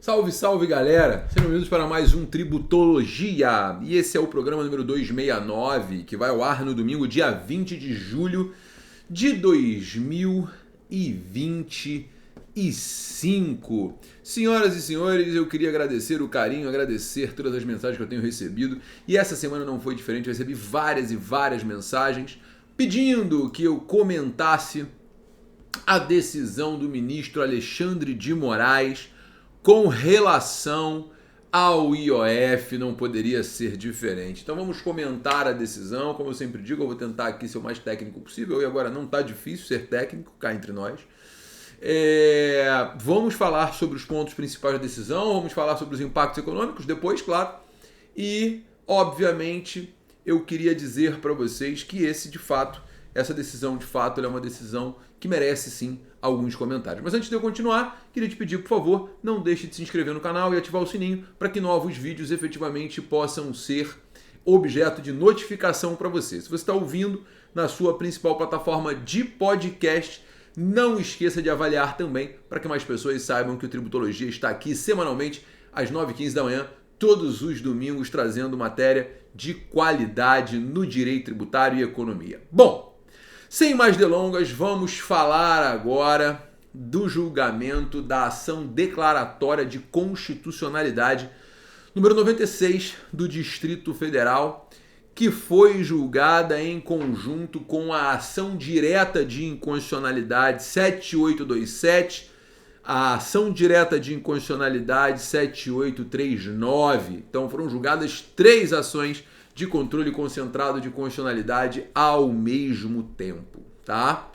Salve, salve galera! Sejam bem-vindos para mais um Tributologia. E esse é o programa número 269, que vai ao ar no domingo, dia 20 de julho de 2025. Senhoras e senhores, eu queria agradecer o carinho, agradecer todas as mensagens que eu tenho recebido. E essa semana não foi diferente, eu recebi várias e várias mensagens pedindo que eu comentasse a decisão do ministro Alexandre de Moraes com relação ao IOF. Não poderia ser diferente. Então vamos comentar a decisão. Como eu sempre digo, eu vou tentar aqui ser o mais técnico possível. E agora não está difícil ser técnico, cá entre nós. Vamos falar sobre os pontos principais da decisão, vamos falar sobre os impactos econômicos depois, claro. E, obviamente, eu queria dizer para vocês que essa decisão de fato é uma decisão que merece sim alguns comentários. Mas antes de eu continuar, queria te pedir, por favor, não deixe de se inscrever no canal e ativar o sininho para que novos vídeos efetivamente possam ser objeto de notificação para você. Se você está ouvindo na sua principal plataforma de podcast, não esqueça de avaliar também para que mais pessoas saibam que o Tributologia está aqui semanalmente às 9h15 da manhã, todos os domingos, trazendo matéria de qualidade no direito tributário e economia. Bom, sem mais delongas, vamos falar agora do julgamento da ação declaratória de constitucionalidade número 96 do Distrito Federal, que foi julgada em conjunto com a ação direta de inconstitucionalidade 7827, a ação direta de inconstitucionalidade 7839. Então foram julgadas 3 ações de controle concentrado de constitucionalidade ao mesmo tempo, tá?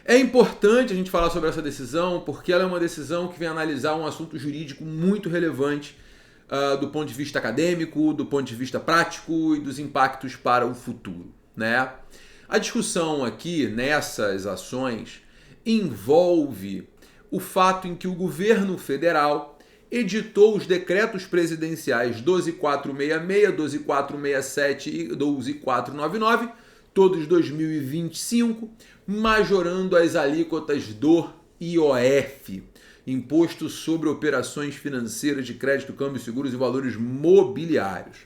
É importante a gente falar sobre essa decisão porque ela é uma decisão que vem analisar um assunto jurídico muito relevante do ponto de vista acadêmico, do ponto de vista prático e dos impactos para o futuro, né? A discussão aqui nessas ações envolve o fato em que o governo federal editou os decretos presidenciais 12466, 12467 e 12499, todos 2025, majorando as alíquotas do IOF, Imposto sobre Operações Financeiras de Crédito, Câmbio, Seguros e Valores Mobiliários.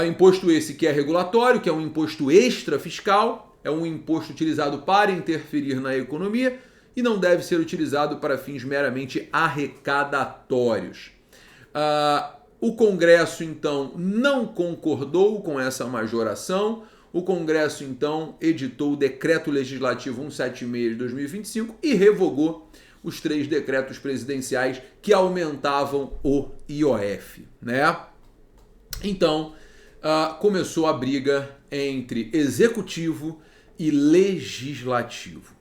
Imposto esse que é regulatório, que é um imposto extra fiscal, é um imposto utilizado para interferir na economia e não deve ser utilizado para fins meramente arrecadatórios. O Congresso, então, não concordou com essa majoração. O Congresso, então, editou o Decreto Legislativo 176 de 2025 e revogou os 3 decretos presidenciais que aumentavam o IOF, né? Então, começou a briga entre executivo e legislativo.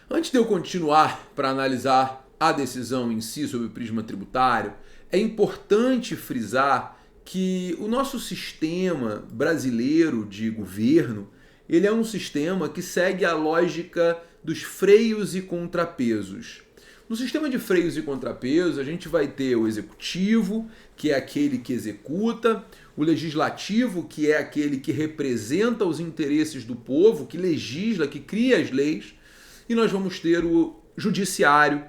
Antes de eu continuar para analisar a decisão em si sobre o prisma tributário, é importante frisar que o nosso sistema brasileiro de governo, ele é um sistema que segue a lógica dos freios e contrapesos. No sistema de freios e contrapesos, a gente vai ter o executivo, que é aquele que executa, o legislativo, que é aquele que representa os interesses do povo, que legisla, que cria as leis, e nós vamos ter o judiciário,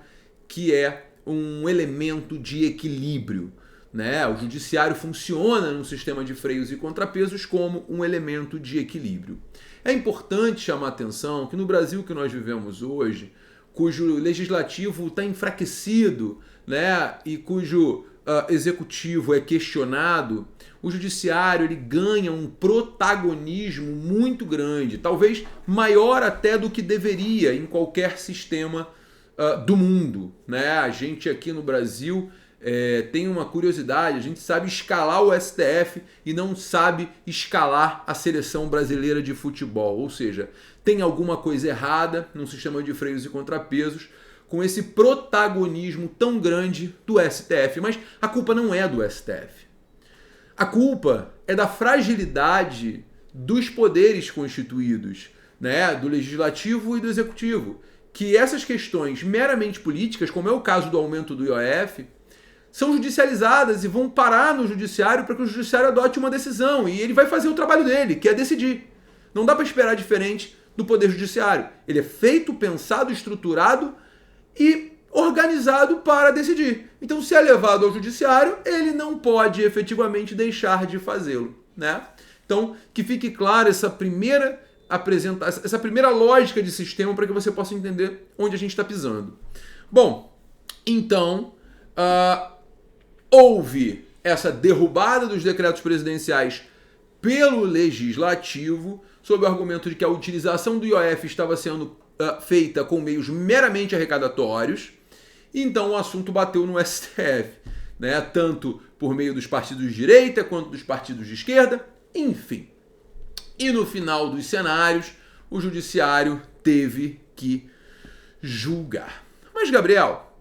que é um elemento de equilíbrio, né? O judiciário funciona num sistema de freios e contrapesos como um elemento de equilíbrio. É importante chamar a atenção que no Brasil que nós vivemos hoje, cujo legislativo está enfraquecido, né? E cujo executivo é questionado, o judiciário ele ganha um protagonismo muito grande, talvez maior até do que deveria em qualquer sistema do mundo, né? A gente aqui no Brasil tem uma curiosidade, a gente sabe escalar o STF e não sabe escalar a seleção brasileira de futebol, ou seja, tem alguma coisa errada num sistema de freios e contrapesos com esse protagonismo tão grande do STF, mas a culpa não é do STF. A culpa é da fragilidade dos poderes constituídos, né, do legislativo e do executivo, que essas questões meramente políticas, como é o caso do aumento do IOF, são judicializadas e vão parar no judiciário para que o judiciário adote uma decisão e ele vai fazer o trabalho dele, que é decidir. Não dá para esperar diferente do poder judiciário. Ele é feito, pensado, estruturado e organizado para decidir. Então, se é levado ao judiciário, ele não pode efetivamente deixar de fazê-lo, né? Então, que fique claro essa primeira lógica de sistema para que você possa entender onde a gente está pisando. Bom, então, houve essa derrubada dos decretos presidenciais pelo Legislativo, sob o argumento de que a utilização do IOF estava sendo feita com meios meramente arrecadatórios. Então o assunto bateu no STF, né? Tanto por meio dos partidos de direita quanto dos partidos de esquerda, enfim. E no final dos cenários, o judiciário teve que julgar. Mas, Gabriel,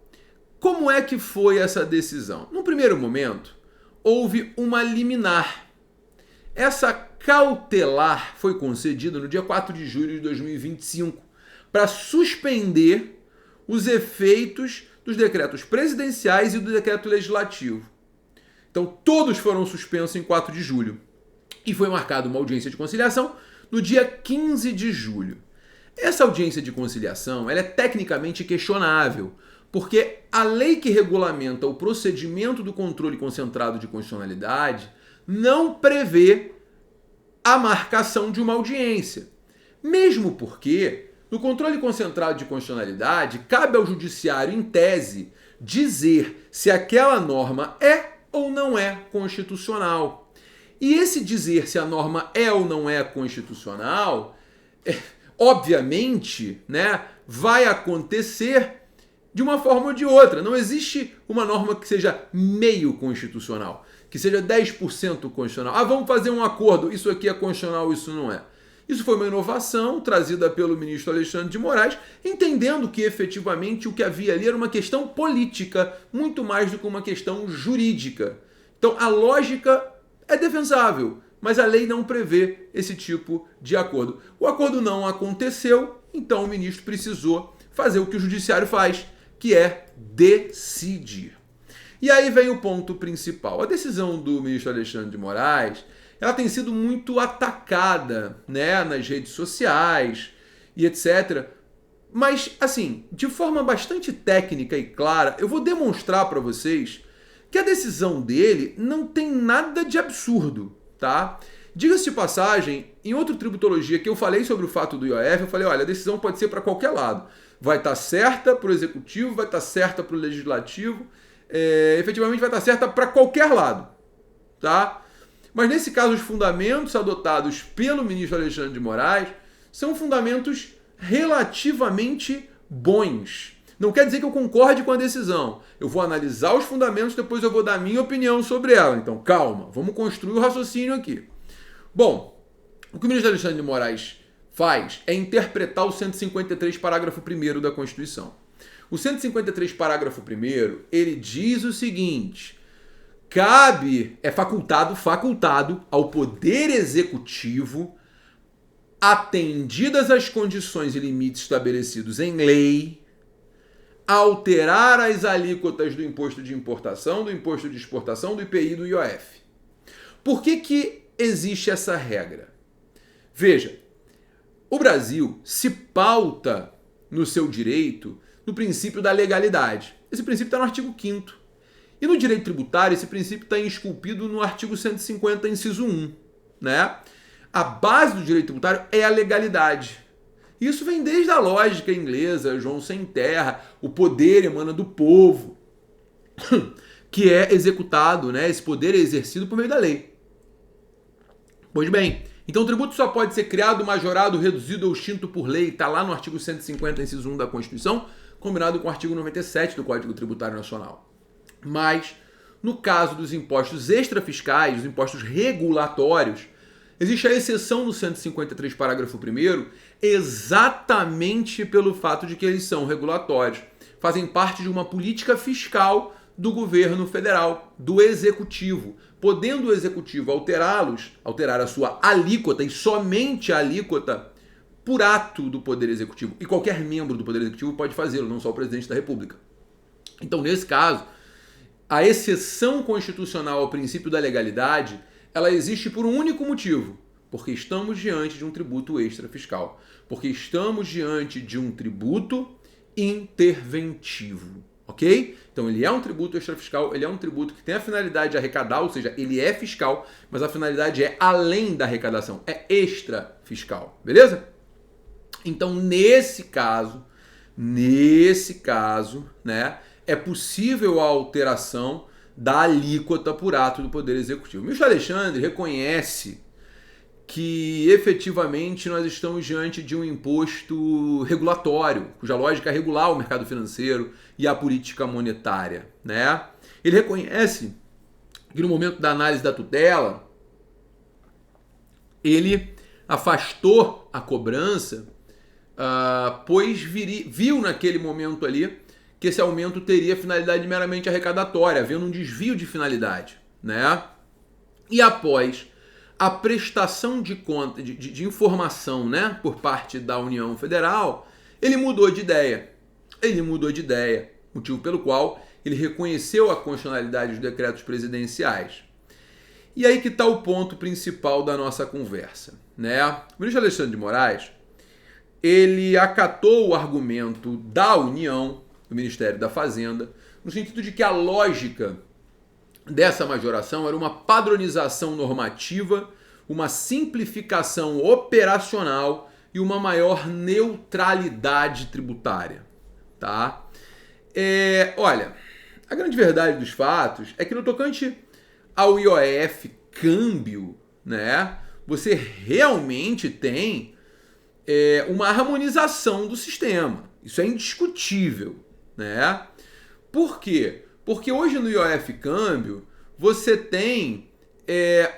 como é que foi essa decisão? No primeiro momento, houve uma liminar. Essa cautelar foi concedida no dia 4 de julho de 2025 para suspender os efeitos dos decretos presidenciais e do decreto legislativo. Então, todos foram suspensos em 4 de julho. E foi marcada uma audiência de conciliação no dia 15 de julho. Essa audiência de conciliação ela é tecnicamente questionável, porque a lei que regulamenta o procedimento do controle concentrado de constitucionalidade não prevê a marcação de uma audiência. Mesmo porque, no controle concentrado de constitucionalidade, cabe ao judiciário, em tese, dizer se aquela norma é ou não é constitucional. E esse dizer se a norma é ou não é constitucional, obviamente, né, vai acontecer de uma forma ou de outra. Não existe uma norma que seja meio constitucional, que seja 10% constitucional. Vamos fazer um acordo, isso aqui é constitucional, isso não é. Isso foi uma inovação trazida pelo ministro Alexandre de Moraes, entendendo que efetivamente o que havia ali era uma questão política, muito mais do que uma questão jurídica. Então a lógica é defensável, mas a lei não prevê esse tipo de acordo. O acordo não aconteceu, então o ministro precisou fazer o que o judiciário faz, que é decidir. E aí vem o ponto principal. A decisão do ministro Alexandre de Moraes, ela tem sido muito atacada, né, nas redes sociais e etc. Mas, assim, de forma bastante técnica e clara, eu vou demonstrar para vocês que a decisão dele não tem nada de absurdo, tá? Diga-se de passagem, em outra tributologia que eu falei sobre o fato do IOF, eu falei, olha, a decisão pode ser para qualquer lado. Vai estar certa para o executivo, vai estar certa para o legislativo, efetivamente vai estar certa para qualquer lado, tá? Mas nesse caso, os fundamentos adotados pelo ministro Alexandre de Moraes são fundamentos relativamente bons. Não quer dizer que eu concorde com a decisão. Eu vou analisar os fundamentos, depois eu vou dar a minha opinião sobre ela. Então, calma, vamos construir o raciocínio aqui. Bom, o que o ministro Alexandre de Moraes faz é interpretar o 153, parágrafo 1º da Constituição. O 153, parágrafo 1º, ele diz o seguinte: é facultado ao Poder Executivo, atendidas as condições e limites estabelecidos em lei, alterar as alíquotas do imposto de importação, do imposto de exportação, do IPI e do IOF. Por que existe essa regra? Veja, o Brasil se pauta no seu direito no princípio da legalidade. Esse princípio está no artigo 5º. E no direito tributário, esse princípio está esculpido no artigo 150, inciso 1. Né? A base do direito tributário é a legalidade. Isso vem desde a lógica inglesa, João Sem Terra, o poder emana do povo, que é executado, né? Esse poder é exercido por meio da lei. Pois bem, então o tributo só pode ser criado, majorado, reduzido ou extinto por lei, está lá no artigo 150, inciso 1 da Constituição, combinado com o artigo 97 do Código Tributário Nacional. Mas, no caso dos impostos extrafiscais, os impostos regulatórios, existe a exceção no 153, parágrafo 1º, exatamente pelo fato de que eles são regulatórios. Fazem parte de uma política fiscal do governo federal, do executivo. Podendo o executivo alterar a sua alíquota, e somente a alíquota, por ato do Poder Executivo. E qualquer membro do Poder Executivo pode fazê-lo, não só o presidente da República. Então, nesse caso, a exceção constitucional ao princípio da legalidade, ela existe por um único motivo, porque estamos diante de um tributo extrafiscal, porque estamos diante de um tributo interventivo. ok? Então ele é um tributo extrafiscal, ele é um tributo que tem a finalidade de arrecadar, ou seja, ele é fiscal, mas a finalidade é além da arrecadação, é extrafiscal, beleza? Então nesse caso, né, é possível a alteração da alíquota por ato do Poder Executivo. O ministro Alexandre reconhece que efetivamente nós estamos diante de um imposto regulatório, cuja lógica é regular o mercado financeiro e a política monetária, né? Ele reconhece que no momento da análise da tutela, ele afastou a cobrança, pois viu naquele momento ali que esse aumento teria finalidade meramente arrecadatória, havendo um desvio de finalidade, né? E após a prestação de conta, de informação, né, por parte da União Federal, ele mudou de ideia. Motivo pelo qual ele reconheceu a constitucionalidade dos decretos presidenciais. E aí que está o ponto principal da nossa conversa, né? O ministro Alexandre de Moraes, ele acatou o argumento da União, do Ministério da Fazenda, no sentido de que a lógica dessa majoração era uma padronização normativa, uma simplificação operacional e uma maior neutralidade tributária, tá? Olha, a grande verdade dos fatos é que no tocante ao IOF câmbio, né, você realmente tem uma harmonização do sistema. Isso é indiscutível, né? Por quê? Porque hoje no IOF câmbio você tem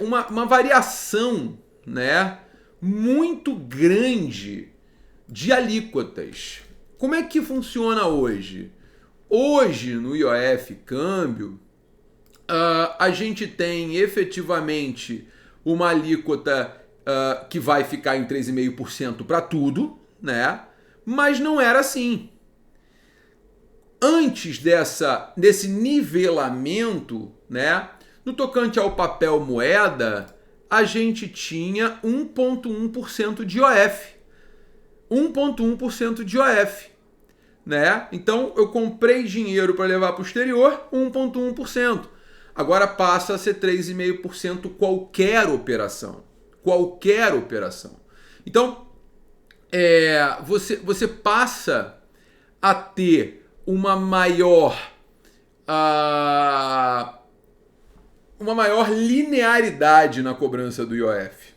uma variação, né, muito grande de alíquotas. Como é que funciona hoje? Hoje no IOF câmbio a gente tem efetivamente uma alíquota que vai ficar em 3,5% para tudo, né? Mas não era assim. Antes desse nivelamento, né, no tocante ao papel moeda, a gente tinha 1,1% de IOF. 1,1% de IOF. Né? Então eu comprei dinheiro para levar para o exterior, 1,1%. Agora passa a ser 3,5% qualquer operação. Qualquer operação. Então, você passa a ter uma maior linearidade na cobrança do IOF,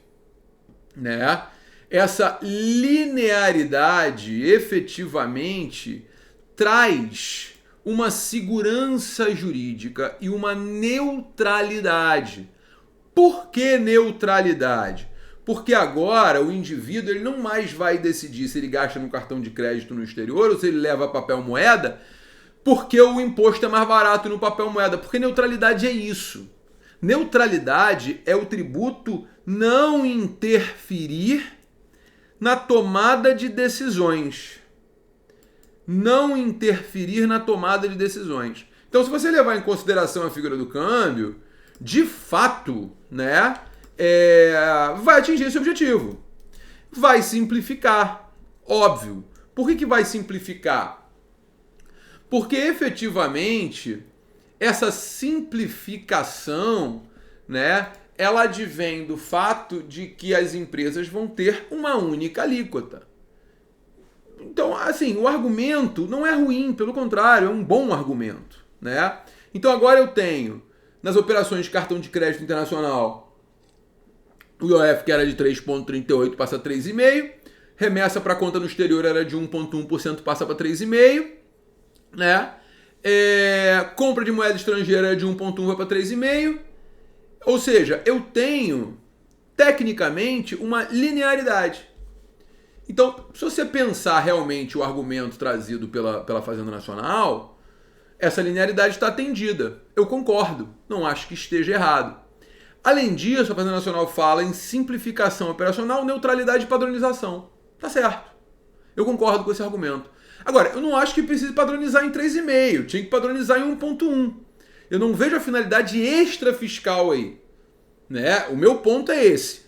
né? Essa linearidade efetivamente traz uma segurança jurídica e uma neutralidade. Por que neutralidade? Porque agora o indivíduo ele não mais vai decidir se ele gasta no cartão de crédito no exterior ou se ele leva papel moeda, porque o imposto é mais barato no papel moeda. Porque neutralidade é isso. Neutralidade é o tributo não interferir na tomada de decisões. Não interferir na tomada de decisões. Então, se você levar em consideração a figura do câmbio, de fato, né, vai atingir esse objetivo. Vai simplificar, óbvio. Por que vai simplificar? Porque efetivamente essa simplificação, né, ela advém do fato de que as empresas vão ter uma única alíquota. Então, assim, o argumento não é ruim, pelo contrário, é um bom argumento, né? Então agora eu tenho, nas operações de cartão de crédito internacional, o IOF que era de 3,38 passa a 3,5%, remessa para conta no exterior era de 1,1% passa para 3,5%, né? Compra de moeda estrangeira era de 1,1% vai para 3,5%, ou seja, eu tenho, tecnicamente, uma linearidade. Então, se você pensar realmente o argumento trazido pela Fazenda Nacional, essa linearidade está atendida. Eu concordo, não acho que esteja errado. Além disso, a Fazenda Nacional fala em simplificação operacional, neutralidade e padronização. Tá certo. Eu concordo com esse argumento. Agora, eu não acho que precise padronizar em 3,5%, tinha que padronizar em 1,1%. Eu não vejo a finalidade extrafiscal aí, né? O meu ponto é esse.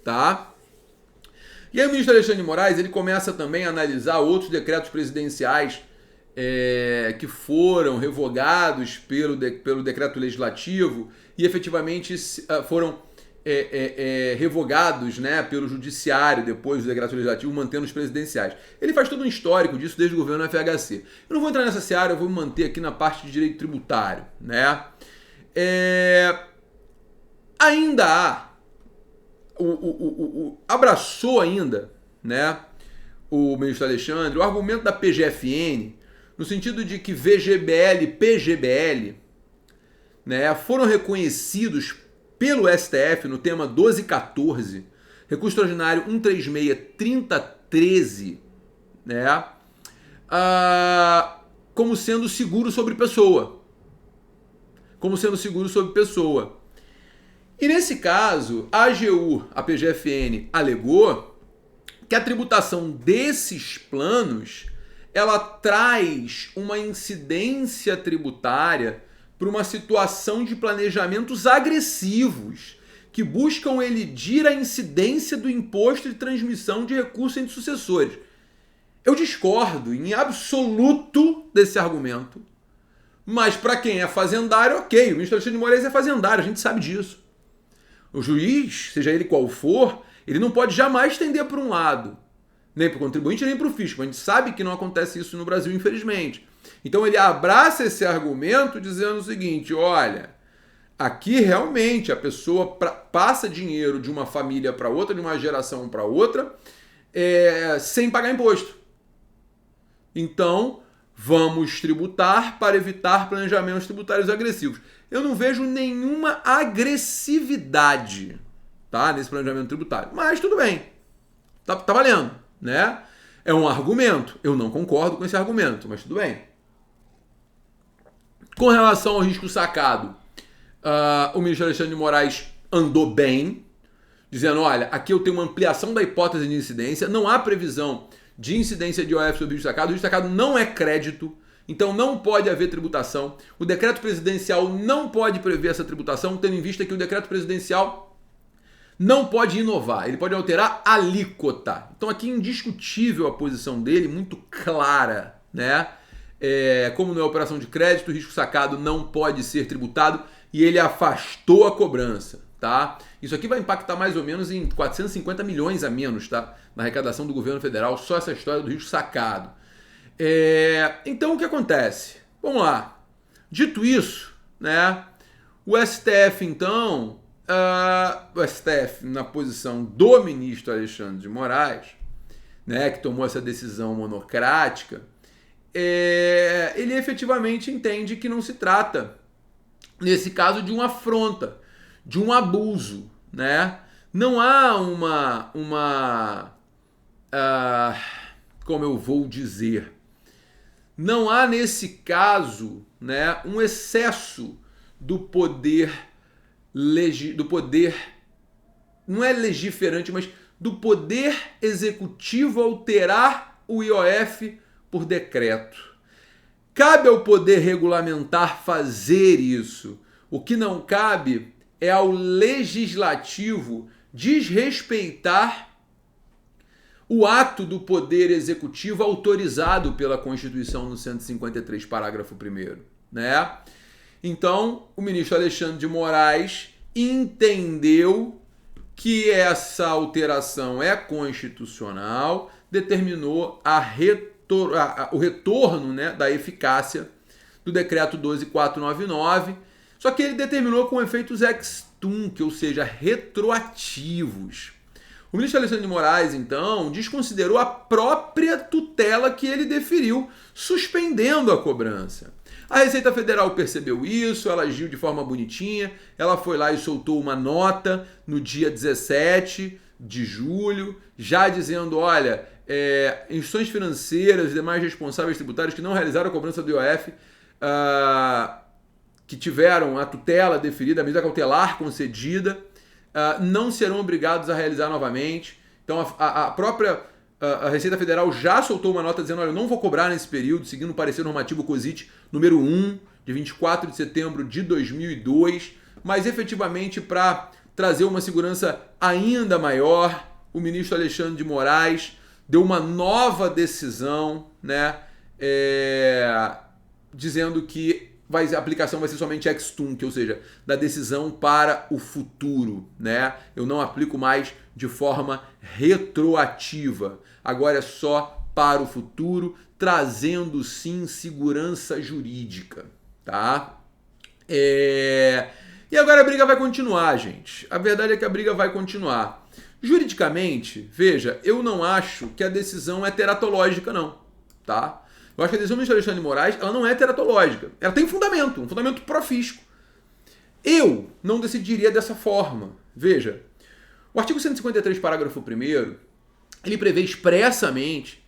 Tá? E aí o ministro Alexandre de Moraes ele começa também a analisar outros decretos presidenciais que foram revogados pelo decreto legislativo e efetivamente foram revogados, né, pelo judiciário depois do decreto legislativo, mantendo os presidenciais. Ele faz todo um histórico disso desde o governo FHC. Eu não vou entrar nessa seara, eu vou me manter aqui na parte de direito tributário, né? Ainda há, abraçou ainda, né, o ministro Alexandre, o argumento da PGFN, no sentido de que VGBL e PGBL, né, foram reconhecidos pelo STF no tema 1214, recurso extraordinário 136-3013, né, como sendo seguro sobre pessoa. Como sendo seguro sobre pessoa. E nesse caso, a AGU, a PGFN, alegou que a tributação desses planos ela traz uma incidência tributária para uma situação de planejamentos agressivos que buscam elidir a incidência do imposto de transmissão de recursos entre sucessores. Eu discordo em absoluto desse argumento, mas para quem é fazendário, ok, o ministro Alexandre de Moraes é fazendário, a gente sabe disso. O juiz, seja ele qual for, ele não pode jamais tender para um lado, nem para o contribuinte, nem para o fisco. A gente sabe que não acontece isso no Brasil, infelizmente. Então ele abraça esse argumento dizendo o seguinte, olha, aqui realmente a pessoa passa dinheiro de uma família para outra, de uma geração para outra, sem pagar imposto. Então, vamos tributar para evitar planejamentos tributários agressivos. Eu não vejo nenhuma agressividade, tá, nesse planejamento tributário. Mas tudo bem, tá valendo, né? É um argumento. Eu não concordo com esse argumento, mas tudo bem. Com relação ao risco sacado, o ministro Alexandre de Moraes andou bem, dizendo, olha, aqui eu tenho uma ampliação da hipótese de incidência, não há previsão de incidência de IOF sobre o risco sacado. O risco sacado não é crédito, então não pode haver tributação. O decreto presidencial não pode prever essa tributação, tendo em vista que o decreto presidencial não pode inovar, ele pode alterar a alíquota. Então aqui é indiscutível a posição dele, muito clara, né? Como não é operação de crédito, o risco sacado não pode ser tributado e ele afastou a cobrança, tá? Isso aqui vai impactar mais ou menos em 450 milhões a menos, tá? Na arrecadação do governo federal, só essa história do risco sacado. Então o que acontece? Vamos lá. Dito isso, né? O STF então, o STF na posição do ministro Alexandre de Moraes, né, que tomou essa decisão monocrática, ele efetivamente entende que não se trata, nesse caso, de uma afronta, de um abuso, né? Não há como eu vou dizer, não há nesse caso, né, um excesso do poder, não é legiferante, mas do poder executivo alterar o IOF por decreto. Cabe ao poder regulamentar fazer isso. O que não cabe é ao legislativo desrespeitar o ato do poder executivo autorizado pela Constituição no 153, parágrafo 1º, né? Então, o ministro Alexandre de Moraes entendeu que essa alteração é constitucional, determinou o retorno, né, da eficácia do decreto 12499, só que ele determinou com efeitos ex-tunc, ou seja, retroativos. O ministro Alexandre de Moraes, então, desconsiderou a própria tutela que ele deferiu, suspendendo a cobrança. A Receita Federal percebeu isso, ela agiu de forma bonitinha, ela foi lá e soltou uma nota no dia 17 de julho, já dizendo, olha, instituições financeiras e demais responsáveis tributários que não realizaram a cobrança do IOF, que tiveram a tutela deferida, a medida cautelar concedida, não serão obrigados a realizar novamente. Então a própria Receita Federal já soltou uma nota dizendo, olha, eu não vou cobrar nesse período, seguindo o parecer normativo COSIT número 1, de 24 de setembro de 2002, mas efetivamente para trazer uma segurança ainda maior, o ministro Alexandre de Moraes deu uma nova decisão, né, dizendo que a aplicação vai ser somente ex-tunc, ou seja, da decisão para o futuro, né? Eu não aplico mais de forma retroativa. Agora é só para o futuro, trazendo sim segurança jurídica, tá? E agora a briga vai continuar, gente. A verdade é que a briga vai continuar. Juridicamente, veja, eu não acho que a decisão é teratológica, não, tá? Eu acho que a decisão do ministro Alexandre de Moraes, ela não é teratológica. Ela tem fundamento, um fundamento pró-fisco. Eu não decidiria dessa forma. Veja, o artigo 153, parágrafo 1º, ele prevê expressamente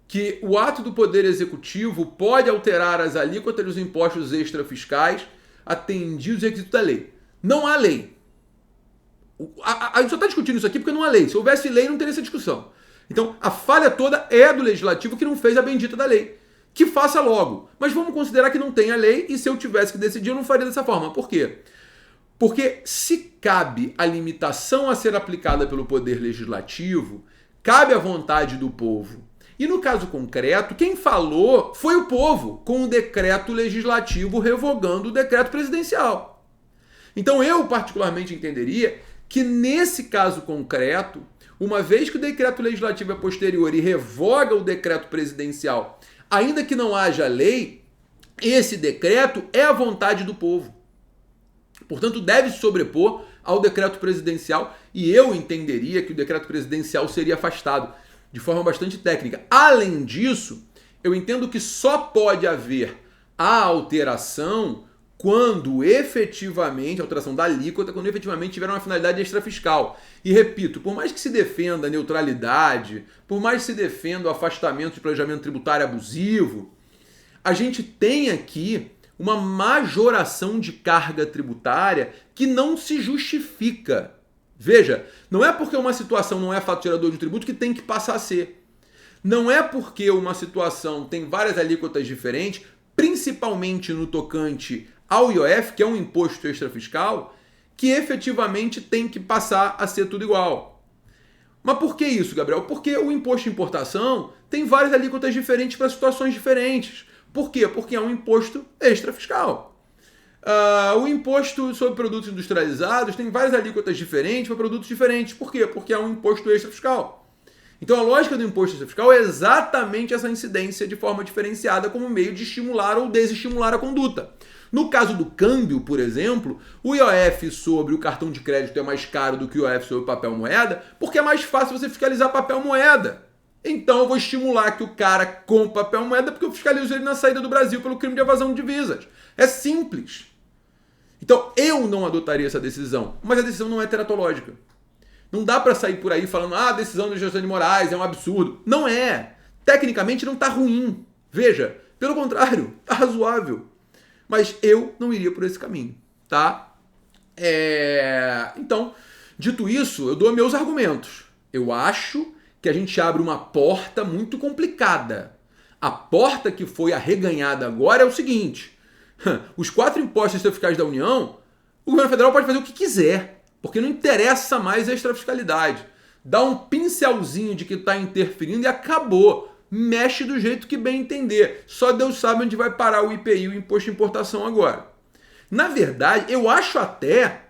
que o ato do Poder Executivo pode alterar as alíquotas dos impostos extrafiscais atendidos os requisitos da lei. Não há lei. A gente só está discutindo isso aqui porque não há lei. Se houvesse lei, não teria essa discussão. Então, a falha toda é do Legislativo que não fez a bendita da lei. Que faça logo. Mas vamos considerar que não tem a lei e se eu tivesse que decidir, eu não faria dessa forma. Por quê? Porque se cabe a limitação a ser aplicada pelo Poder Legislativo, cabe à vontade do povo. E no caso concreto, quem falou foi o povo, com o decreto legislativo revogando o decreto presidencial. Então eu particularmente entenderia que nesse caso concreto, uma vez que o decreto legislativo é posterior e revoga o decreto presidencial, ainda que não haja lei, esse decreto é a vontade do povo. Portanto, deve se sobrepor ao decreto presidencial e eu entenderia que o decreto presidencial seria afastado de forma bastante técnica. Além disso, eu entendo que só pode haver a alteração quando efetivamente, a alteração da alíquota, quando efetivamente tiver uma finalidade extrafiscal. E repito, por mais que se defenda a neutralidade, por mais que se defenda o afastamento de planejamento tributário abusivo, a gente tem aqui uma majoração de carga tributária que não se justifica. Veja, não é porque uma situação não é fato gerador de tributo que tem que passar a ser. Não é porque uma situação tem várias alíquotas diferentes, principalmente no tocante ao IOF, que é um imposto extrafiscal, que efetivamente tem que passar a ser tudo igual. Mas por que isso, Gabriel? Porque o imposto de importação tem várias alíquotas diferentes para situações diferentes. Por quê? Porque é um imposto extrafiscal. O imposto sobre produtos industrializados tem várias alíquotas diferentes para produtos diferentes. Por quê? Porque é um imposto extrafiscal. Então a lógica do imposto extrafiscal é exatamente essa incidência de forma diferenciada como meio de estimular ou desestimular a conduta. No caso do câmbio, por exemplo, o IOF sobre o cartão de crédito é mais caro do que o IOF sobre o papel moeda, porque é mais fácil você fiscalizar papel moeda. Então eu vou estimular que o cara compre papel moeda porque eu fiscalizo ele na saída do Brasil pelo crime de evasão de divisas. É simples. Então eu não adotaria essa decisão, mas a decisão não é teratológica. Não dá para sair por aí falando a decisão do Alexandre de Moraes é um absurdo. Não é. Tecnicamente não está ruim. Veja, pelo contrário, está razoável. Mas eu não iria por esse caminho, tá? Então, dito isso, eu dou meus argumentos. Eu acho que a gente abre uma porta muito complicada. A porta que foi arreganhada agora é o seguinte. Os 4 impostos extrafiscais da União, o governo federal pode fazer o que quiser, porque não interessa mais a extrafiscalidade. Dá um pincelzinho de que está interferindo e acabou. Mexe do jeito que bem entender. Só Deus sabe onde vai parar o IPI, o Imposto de Importação agora. Na verdade, eu acho até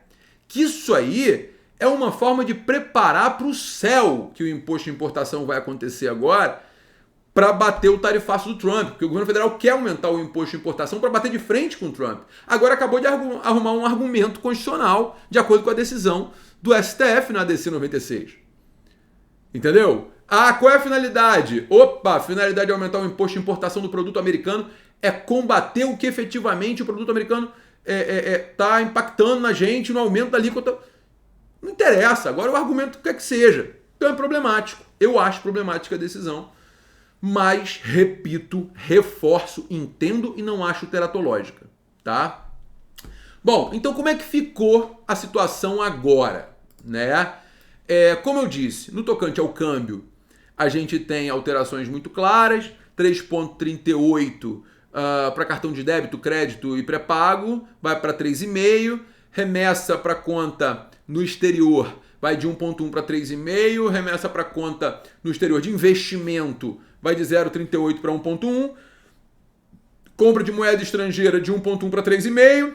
que isso aí é uma forma de preparar para o céu que o Imposto de Importação vai acontecer agora para bater o tarifaço do Trump, porque o governo federal quer aumentar o Imposto de Importação para bater de frente com o Trump. Agora acabou de arrumar um argumento constitucional de acordo com a decisão do STF na ADC 96. Entendeu? Qual é a finalidade? A finalidade de aumentar o imposto de importação do produto americano é combater o que efetivamente o produto americano está impactando na gente, no aumento da alíquota. Não interessa, agora o argumento quer que seja. Então é problemático. Eu acho problemática a decisão, mas, repito, reforço, entendo e não acho teratológica, tá? Bom, então como é que ficou a situação agora, né? Como eu disse, no tocante ao câmbio, a gente tem alterações muito claras, 3,38 para cartão de débito, crédito e pré-pago, vai para 3,5, remessa para conta no exterior vai de 1,1 para 3,5, remessa para conta no exterior de investimento vai de 0,38 para 1,1, Compra de moeda estrangeira de 1,1 para 3,5.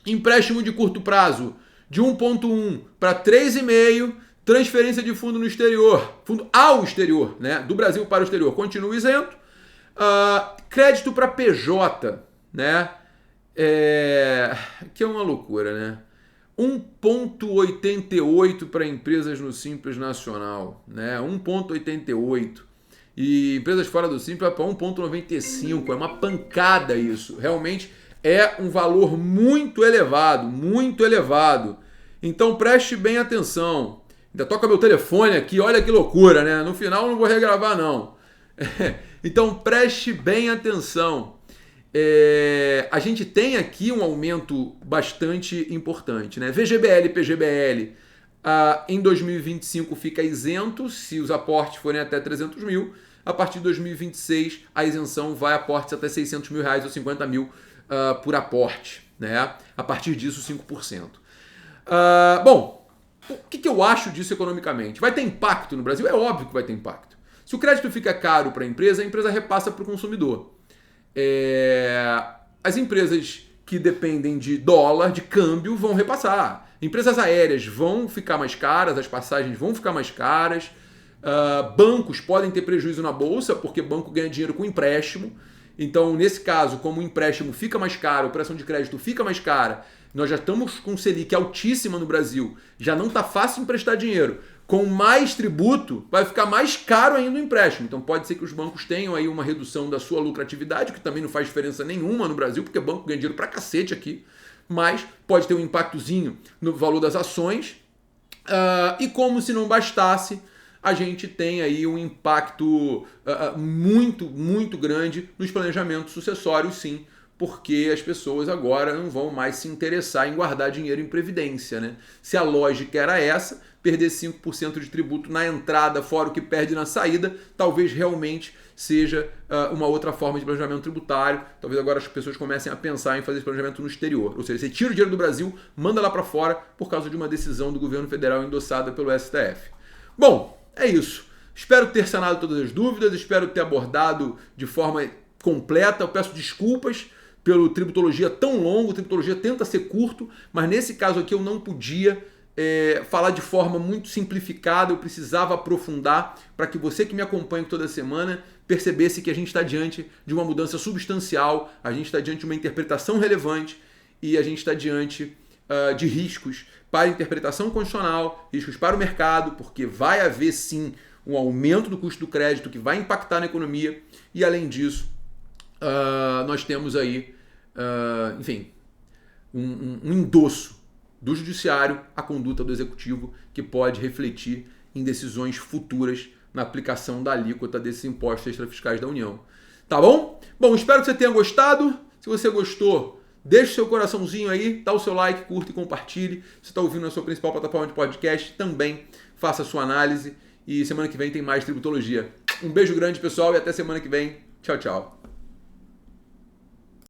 Empréstimo de curto prazo de 1,1 para 3,5. Transferência de fundo no exterior, fundo ao exterior, né? Do Brasil para o exterior, continua isento. Crédito para PJ, né? Que é uma loucura, né? 1,88 para empresas no Simples Nacional, né? 1,88. E empresas fora do Simples para 1,95. É uma pancada isso. Realmente é um valor muito elevado, muito elevado. Então preste bem atenção. Ainda toca meu telefone aqui, olha que loucura, né? No final eu não vou regravar, não. Então preste bem atenção. A gente tem aqui um aumento bastante importante, né? VGBL e PGBL em 2025 fica isento se os aportes forem até 300 mil. A partir de 2026 a isenção vai a aportes até 600 mil reais ou 50 mil por aporte, né? A partir disso 5%. Bom, o que eu acho disso economicamente? Vai ter impacto no Brasil? É óbvio que vai ter impacto. Se o crédito fica caro para a empresa repassa para o consumidor. As empresas que dependem de dólar, de câmbio, vão repassar. Empresas aéreas vão ficar mais caras, as passagens vão ficar mais caras. Bancos podem ter prejuízo na bolsa, porque banco ganha dinheiro com empréstimo. Então, nesse caso, como o empréstimo fica mais caro, a operação de crédito fica mais cara, nós já estamos com Selic altíssima no Brasil, já não está fácil emprestar dinheiro. Com mais tributo, vai ficar mais caro ainda o empréstimo. Então pode ser que os bancos tenham aí uma redução da sua lucratividade, que também não faz diferença nenhuma no Brasil, porque o banco ganha dinheiro pra cacete aqui, mas pode ter um impactozinho no valor das ações. E como se não bastasse, a gente tem aí um impacto muito, muito grande nos planejamentos sucessórios, sim, porque as pessoas agora não vão mais se interessar em guardar dinheiro em previdência, né? Se a lógica era essa, perder 5% de tributo na entrada, fora o que perde na saída, talvez realmente seja uma outra forma de planejamento tributário. Talvez agora as pessoas comecem a pensar em fazer esse planejamento no exterior. Ou seja, você tira o dinheiro do Brasil, manda lá para fora por causa de uma decisão do governo federal endossada pelo STF. Bom, é isso. Espero ter sanado todas as dúvidas, espero ter abordado de forma completa. Eu peço desculpas pelo Tributologia tão longo, o Tributologia tenta ser curto, mas nesse caso aqui eu não podia falar de forma muito simplificada, eu precisava aprofundar para que você que me acompanha toda semana percebesse que a gente está diante de uma mudança substancial, a gente está diante de uma interpretação relevante e a gente está diante de riscos para a interpretação constitucional, riscos para o mercado, porque vai haver sim um aumento do custo do crédito que vai impactar na economia e além disso nós temos aí, enfim, um endosso do judiciário à conduta do executivo que pode refletir em decisões futuras na aplicação da alíquota desses impostos extrafiscais da União. Tá bom? Bom, espero que você tenha gostado. Se você gostou, deixe seu coraçãozinho aí, dá o seu like, curta e compartilhe. Se está ouvindo na sua principal plataforma de podcast, também faça a sua análise. E semana que vem tem mais Tributologia. Um beijo grande, pessoal, e até semana que vem. Tchau, tchau.